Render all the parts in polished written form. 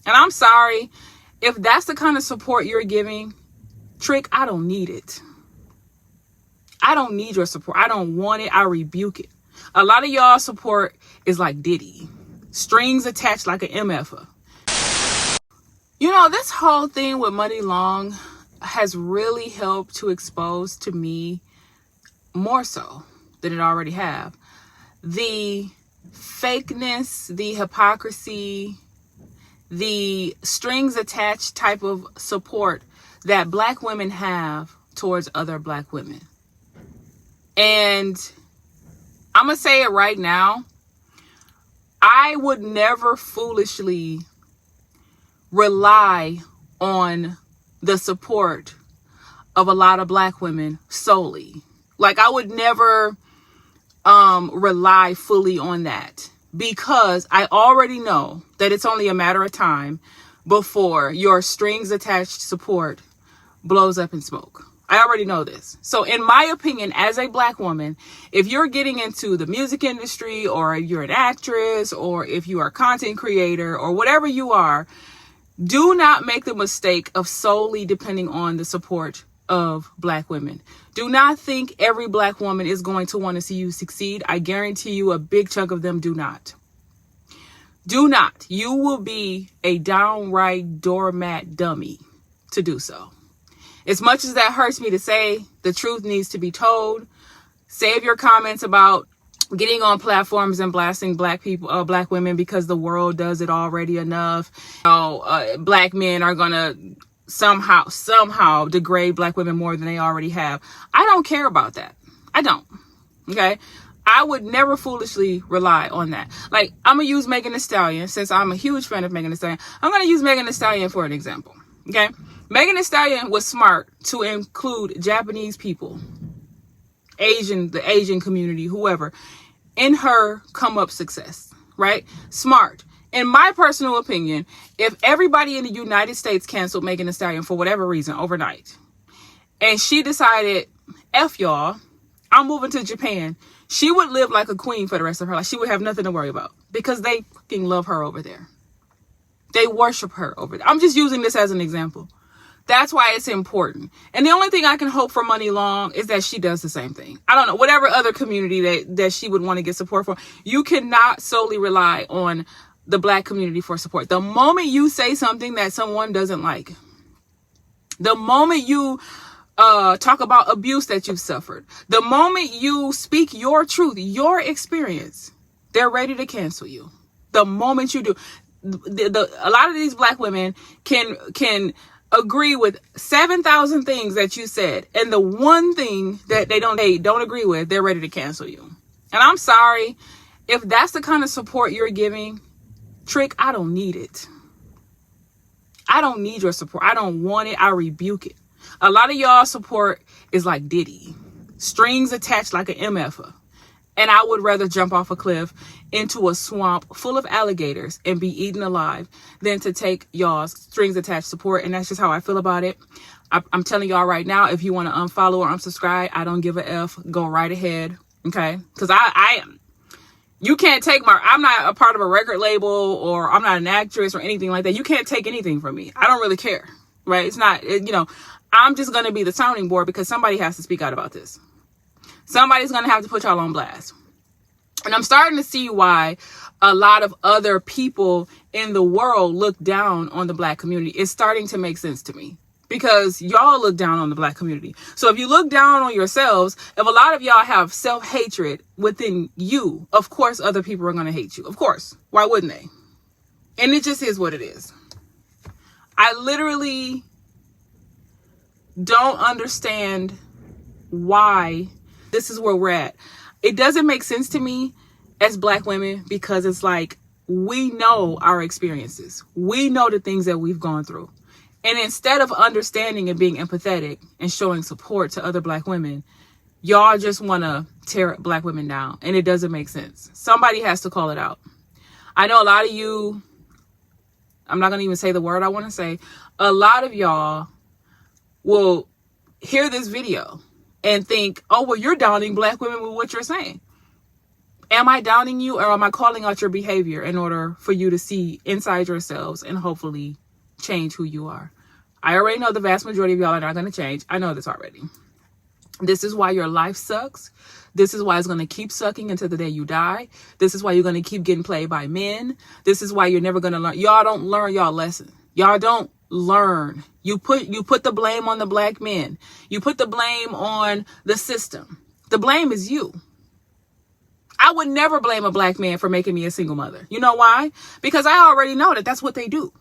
And I'm sorry, if that's the kind of support you're giving, Trick, I don't need it. I don't need your support. I don't want it. I rebuke it. A lot of y'all support is like Diddy. Strings attached like an MFer. You know, this whole thing with Money Long has really helped to expose to me, more so than it already have, the fakeness, the hypocrisy, the strings attached type of support that Black women have towards other Black women. And I'm going to say it right now. I would never foolishly rely on the support of a lot of Black women solely. Like, I would never rely fully on that, because I already know that it's only a matter of time before your strings attached support blows up in smoke. I already know this. So in my opinion, as a Black woman, if you're getting into the music industry, or you're an actress, or if you are a content creator, or whatever you are, do not make the mistake of solely depending on the support of Black women. Do not think every Black woman is going to want to see you succeed. I guarantee you a big chunk of them do not. Do not. You will be a downright doormat dummy to do so. As much as that hurts me to say, the truth needs to be told. Save your comments about getting on platforms and blasting Black people, Black women, because the world does it already enough. Black men are gonna somehow degrade Black women more than they already have. I don't care about that. I don't. Okay. I would never foolishly rely on that. Like, I'm gonna use Megan Thee Stallion, since I'm a huge fan of Megan Thee Stallion. I'm gonna use Megan Thee Stallion for an example. Okay. Megan Thee Stallion was smart to include Japanese people, the Asian community, whoever, in her come up success, right? Smart. In my personal opinion, if everybody in the United States canceled Megan Thee Stallion for whatever reason overnight, and she decided, F y'all, I'm moving to Japan, she would live like a queen for the rest of her life. She would have nothing to worry about, because they fucking love her over there. They worship her over there. I'm just using this as an example. That's why it's important. And the only thing I can hope for Money Long is that she does the same thing. I don't know, whatever other community that she would want to get support for. You cannot solely rely on the Black community for support. The moment you say something that someone doesn't like, the moment you talk about abuse that you've suffered, the moment you speak your truth, your experience, they're ready to cancel you. The moment you do. A lot of these Black women can agree with 7,000 things that you said, and the one thing that they don't agree with, they're ready to cancel you. And I'm sorry, if that's the kind of support you're giving, Trick, I don't need it. I don't need your support. I don't want it. I rebuke it. A lot of y'all support is like Diddy. Strings attached like an MFer. And I would rather jump off a cliff into a swamp full of alligators and be eaten alive than to take y'all's strings attached support. And that's just how I feel about it. I'm telling y'all right now, if you want to unfollow or unsubscribe, I don't give a F. Go right ahead. Okay? Because you can't take I'm not a part of a record label, or I'm not an actress or anything like that. You can't take anything from me. I don't really care. Right? It's not, I'm just going to be the sounding board, because somebody has to speak out about this. Somebody's going to have to put y'all on blast. And I'm starting to see why a lot of other people in the world look down on the Black community. It's starting to make sense to me, because y'all look down on the Black community. So if you look down on yourselves, if a lot of y'all have self-hatred within you, of course other people are going to hate you. Of course. Why wouldn't they? And it just is what it is. I literally don't understand why this is where we're at. It doesn't make sense to me as Black women, because it's like, we know our experiences. We know the things that we've gone through. And instead of understanding and being empathetic and showing support to other Black women, y'all just want to tear Black women down. And it doesn't make sense. Somebody has to call it out. I know a lot of you, I'm not going to even say the word I want to say. A lot of y'all will hear this video and think, oh, well, you're downing Black women with what you're saying. Am I downing you, or am I calling out your behavior in order for you to see inside yourselves and hopefully change who you are? I already know the vast majority of y'all are not going to change. I know this already. This is why your life sucks. This is why it's going to keep sucking until the day you die. This is why you're going to keep getting played by men. This is why you're never going to learn. Y'all don't learn y'all lesson. Y'all don't learn. You put the blame on the black men. You put the blame on the system. The blame is you. I would never blame a black man for making me a single mother. You know why? Because I already know that that's what they do.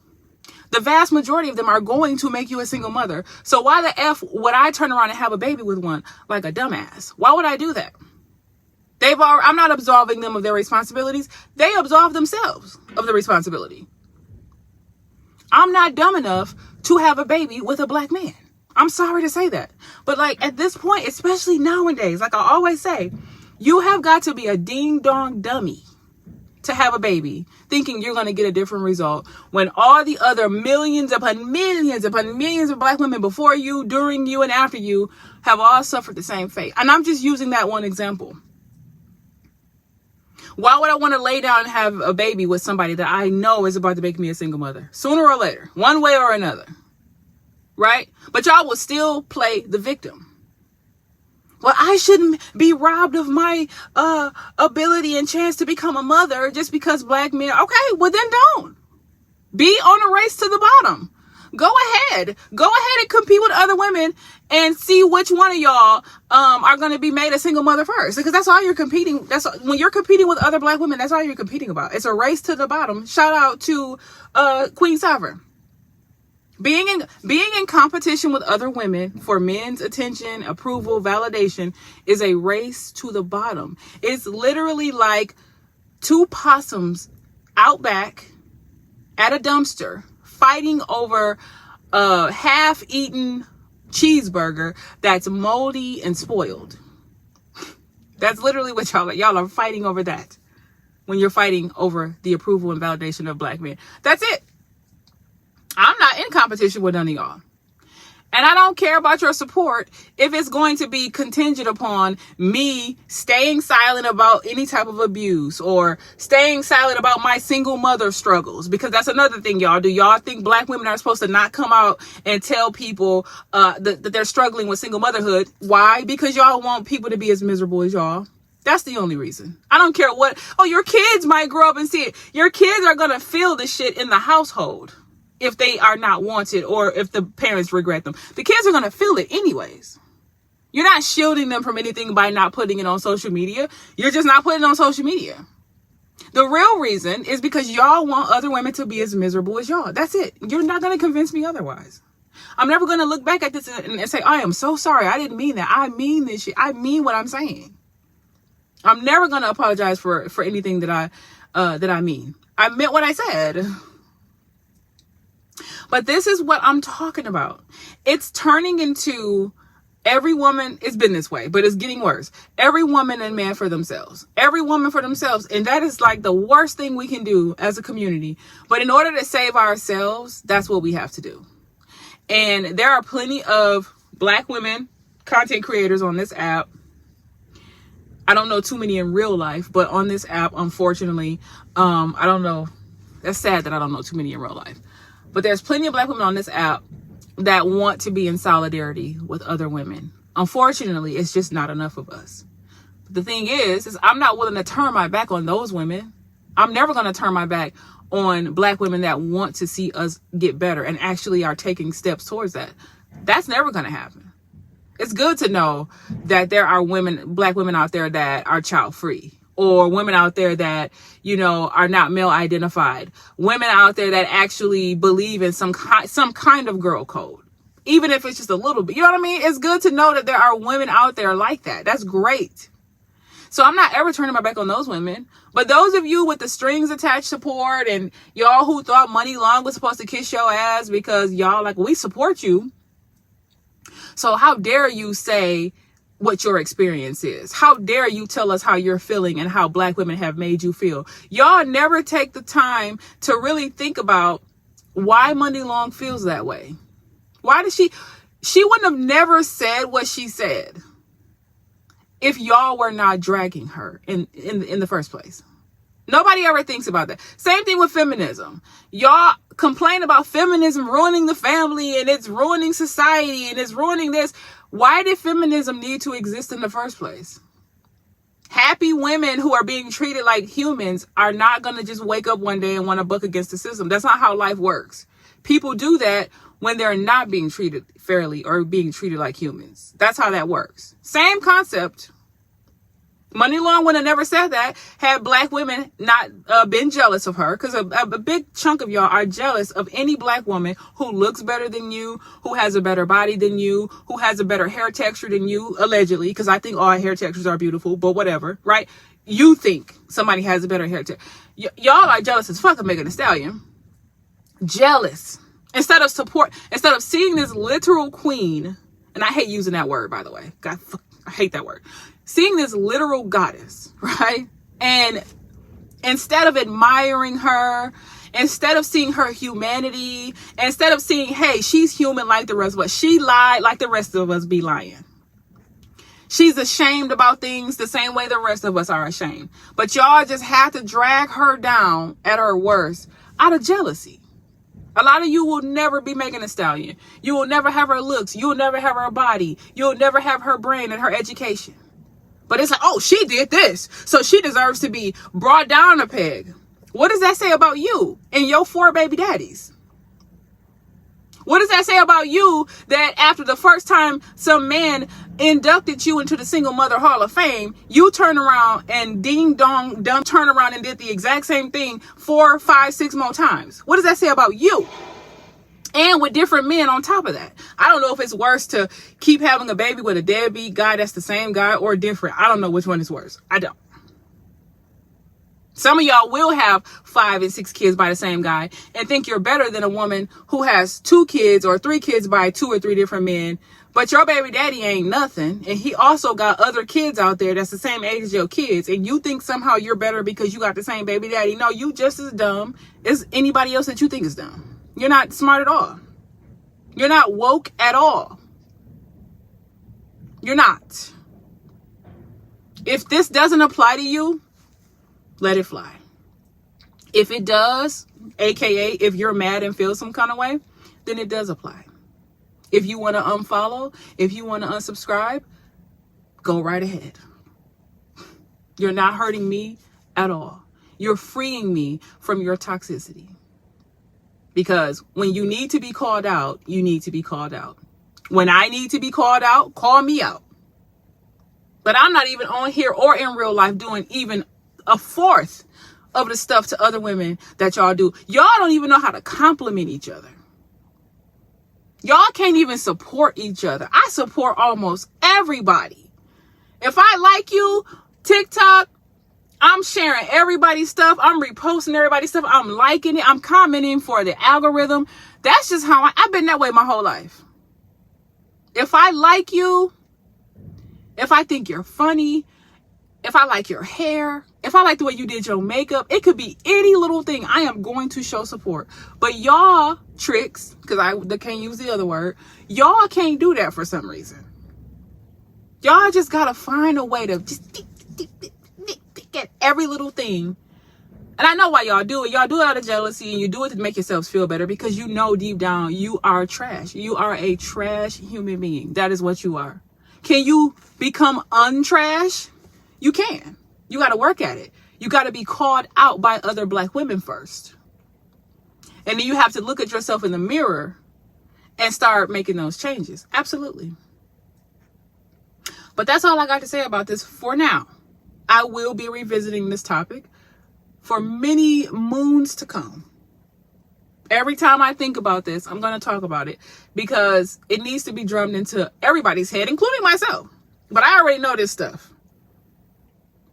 The vast majority of them are going to make you a single mother. So why the F would I turn around and have a baby with one like a dumbass? Why would I do that? I'm not absolving them of their responsibilities. They absolve themselves of the responsibility. I'm not dumb enough to have a baby with a black man. I'm sorry to say that. But like at this point, especially nowadays, like I always say, you have got to be a ding dong dummy to have a baby thinking you're going to get a different result when all the other millions upon millions of black women before you, during you, and after you have all suffered the same fate. And I'm just using that one example. Why would I want to lay down and have a baby with somebody that I know is about to make me a single mother? Sooner or later, one way or another. Right? But y'all will still play the victim. Well, I shouldn't be robbed of my ability and chance to become a mother just because black men. Okay, well then don't. Be on a race to the bottom. Go ahead and compete with other women and see which one of y'all are going to be made a single mother first, because that's all you're competing. When you're competing with other black women, that's all you're competing about. It's a race to the bottom. Shout out to Queen Sovereign. Being in competition with other women for men's attention, approval, validation is a race to the bottom. It's literally like two possums out back at a dumpster fighting over a half-eaten cheeseburger that's moldy and spoiled. That's literally what y'all are fighting over, that when you're fighting over the approval and validation of black men. That's it. I'm not in competition with none of y'all. And I don't care about your support if it's going to be contingent upon me staying silent about any type of abuse or staying silent about my single mother struggles. Because that's another thing y'all do. Y'all think black women are supposed to not come out and tell people that they're struggling with single motherhood. Why? Because y'all want people to be as miserable as y'all. That's the only reason. I don't care what. Oh, your kids might grow up and see it. Your kids are going to feel the shit in the household. If they are not wanted or if the parents regret them, the kids are going to feel it anyways. You're not shielding them from anything by not putting it on social media. You're just not putting it on social media. The real reason is because y'all want other women to be as miserable as y'all. That's it. You're not going to convince me otherwise. I'm never going to look back at this and say, I am so sorry. I didn't mean that. I mean this shit. I mean what I'm saying. I'm never going to apologize for anything that I mean. I meant what I said. But this is what I'm talking about. It's turning into every woman. It's been this way, but it's getting worse. Every woman and man for themselves. Every woman for themselves. And that is like the worst thing we can do as a community. But in order to save ourselves, that's what we have to do. And there are plenty of black women content creators on this app. I don't know too many in real life, but on this app, unfortunately, I don't know. That's sad that I don't know too many in real life. But there's plenty of black women on this app that want to be in solidarity with other women. Unfortunately, it's just not enough of us. But the thing is I'm not willing to turn my back on those women. I'm never going to turn my back on black women that want to see us get better and actually are taking steps towards that. That's never going to happen. It's good to know that there are black women out there that are child free. Or women out there that, are not male identified. Women out there that actually believe in some kind of girl code. Even if it's just a little bit. You know what I mean? It's good to know that there are women out there like that. That's great. So I'm not ever turning my back on those women. But those of you with the strings attached support and y'all who thought Money Long was supposed to kiss your ass because y'all we support you. So how dare you say what your experience is? How dare you tell us how you're feeling and how black women have made you feel? Y'all never take the time to really think about why Money Long feels that way. Why does she wouldn't have never said what she said if y'all were not dragging her in the first place? Nobody ever thinks about that. Same thing with feminism. Y'all complain about feminism ruining the family and it's ruining society and it's ruining this. Why did feminism need to exist in the first place? Happy women who are being treated like humans are not going to just wake up one day and want to buck against the system. That's not how life works. People do that when they're not being treated fairly or being treated like humans. That's how that works. Same concept. Money Long would have never said that had black women not been jealous of her, because a big chunk of y'all are jealous of any black woman who looks better than you, who has a better body than you, who has a better hair texture than you, allegedly, because I think all hair textures are beautiful, but whatever, right? You think somebody has a better hair texture. Y'all are jealous as fuck of Megan Thee Stallion. Jealous. Instead of seeing this literal queen, and I hate using that word, by the way. God, I hate that word. Seeing this literal goddess, right? And instead of admiring her, instead of seeing her humanity, instead of seeing, hey, she's human like the rest of us. She lied like the rest of us be lying. She's ashamed about things the same way the rest of us are ashamed. But y'all just have to drag her down at her worst out of jealousy. A lot of you will never be Megan Thee Stallion. You will never have her looks. You will never have her body. You'll never have her brain and her education. But it's like, oh, she did this, so she deserves to be brought down a peg. What does that say about you and your 4 baby daddies? What does that say about you that after the first time some man inducted you into the Single Mother Hall of Fame, you turn around and ding dong dumb turn around and did the exact same thing 4, 5, 6 more times? What does that say about you? And with different men on top of that. I don't know if it's worse to keep having a baby with a deadbeat guy that's the same guy or different. I don't know which one is worse. I don't. Some of y'all will have 5 and 6 kids by the same guy and think you're better than a woman who has 2 kids or 3 kids by 2 or 3 different men. But your baby daddy ain't nothing. And he also got other kids out there that's the same age as your kids. And you think somehow you're better because you got the same baby daddy. No, you just as dumb as anybody else that you think is dumb. You're not smart at all. You're not woke at all. You're not. If this doesn't apply to you, let it fly. If it does, aka if you're mad and feel some kind of way, then it does apply. If you want to unfollow, if you want to unsubscribe, go right ahead. You're not hurting me at all. You're freeing me from your toxicity. Because when you need to be called out, you need to be called out. When I need to be called out, call me out. But I'm not even on here or in real life doing even a fourth of the stuff to other women that y'all do. Y'all don't even know how to compliment each other. Y'all can't even support each other. I support almost everybody. If I like you, TikTok, I'm sharing everybody's stuff. I'm reposting everybody's stuff. I'm liking it. I'm commenting for the algorithm. That's just how I've been that way my whole life. If I like you, if I think you're funny, if I like your hair, if I like the way you did your makeup, it could be any little thing. I am going to show support. But y'all tricks, because I can't use the other word, y'all can't do that for some reason. Y'all just got to find a way to just get every little thing. And I know why y'all do it. Y'all do it out of jealousy, and you do it to make yourselves feel better because you know deep down you are trash. You are a trash human being. That is what you are. Can you become untrash? You can. You got to work at it. You got to be called out by other black women first. And then you have to look at yourself in the mirror and start making those changes. Absolutely. But that's all I got to say about this for now. I will be revisiting this topic for many moons to come. Every time I think about this, I'm going to talk about it because it needs to be drummed into everybody's head, including myself. But I already know this stuff.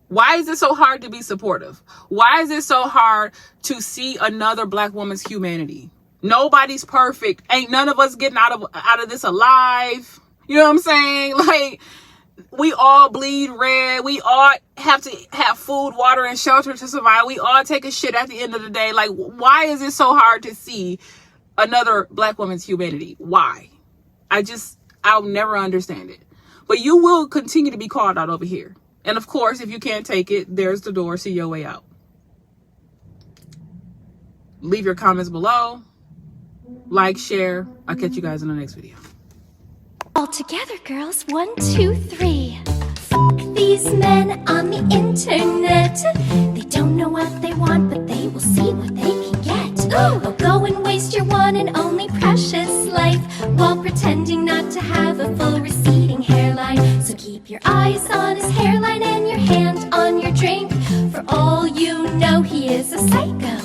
Why is it so hard to be supportive? Why is it so hard to see another black woman's humanity? Nobody's perfect. Ain't none of us getting out of this alive. You know what I'm saying? Like, we all bleed red. We all have to have food, water, and shelter to survive. We all take a shit at the end of the day. Like, why is it so hard to see another black woman's humanity? Why? I'll never understand it. But you will continue to be called out over here. And of course, if you can't take it, there's the door. See your way out. Leave your comments below. Like, share. I'll catch you guys in the next video. All together, girls. 1, 2, 3. Fuck these men on the internet. They don't know what they want, but they will see what they can get. Oh, go and waste your one and only precious life while pretending not to have a full receding hairline. So keep your eyes on his hairline and your hand on your drink. For all you know, he is a psycho.